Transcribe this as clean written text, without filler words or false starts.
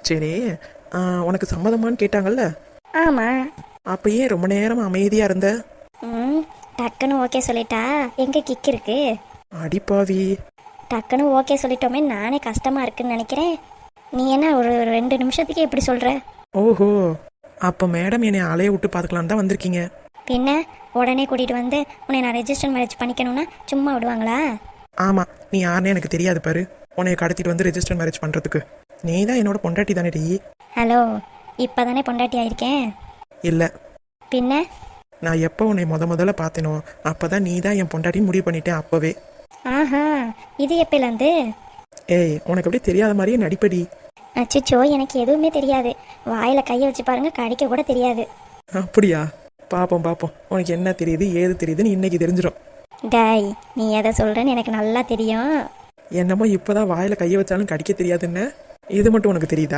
சரி. உனக்கு சம்மதமான்னு கேட்டாங்கல்ல, ஆமாம். அப்போ ஏன் ரொம்ப நேரம் அமைதியாக இருந்த? ம் டக்குன்னு ஓகே சொல்லிட்டா எங்கே கிக் இருக்கு? அடிப்பாவி. டக்குன்னு ஓகே சொல்லிட்டோமே, நானே கஷ்டமாக இருக்குன்னு நினைக்கிறேன். நீ என்ன ஒரு 2 நிமிஷத்துக்கு எப்படி சொல்கிற? ஓஹோ, அப்போ மேடம் என்னை அலைய விட்டு பார்த்துக்கலான்னு தான் வந்திருக்கீங்க. பின்ன உடனே கூட்டிகிட்டு வந்து உன்னை நான் ரெஜிஸ்டர் மேரேஜ் பண்ணிக்கணும்னா சும்மா விடுவாங்களா? ஆமாம், நீ யாருன்னே எனக்கு தெரியாது பாரு. உன்னை கடத்திட்டு வந்து ரெஜிஸ்டர் மேரேஜ் பண்ணுறதுக்கு. நீ தான் என்னோட பொண்டாட்டி தானேடி? ஹலோ, இப்போ தானே பொண்டாட்டி ஆயிருக்கேன். இல்லை, பின்ன நான் எப்போ உன்னை முதல்ல பார்த்தேனோ அப்போ தான் நீ தான் என் பொண்டாட்டின்னு முடிவு பண்ணிட்டேன் அப்போவே. ஆஹா, இது எப்போலேருந்து? ஏய், உனக்கு அப்படியே தெரியாத மாதிரியே நடிப்படி. அச்சோ, எனக்கு எதுவுமே தெரியாது. வாயில் கையை வச்சு பாருங்க, கடிக்க கூட தெரியாது. அப்படியா? பார்ப்போம் பார்ப்போம், உனக்கு என்ன தெரியுது ஏது தெரியுதுன்னு இன்னைக்கு தெரிஞ்சிடும். டாய், நீ எதை சொல்கிறேன்னு எனக்கு நல்லா தெரியும். என்னமோ இப்போதான் வாயில் கையை வச்சாலும் கடிக்க தெரியாதுன்னு, இது மட்டும் உனக்கு தெரியுதா?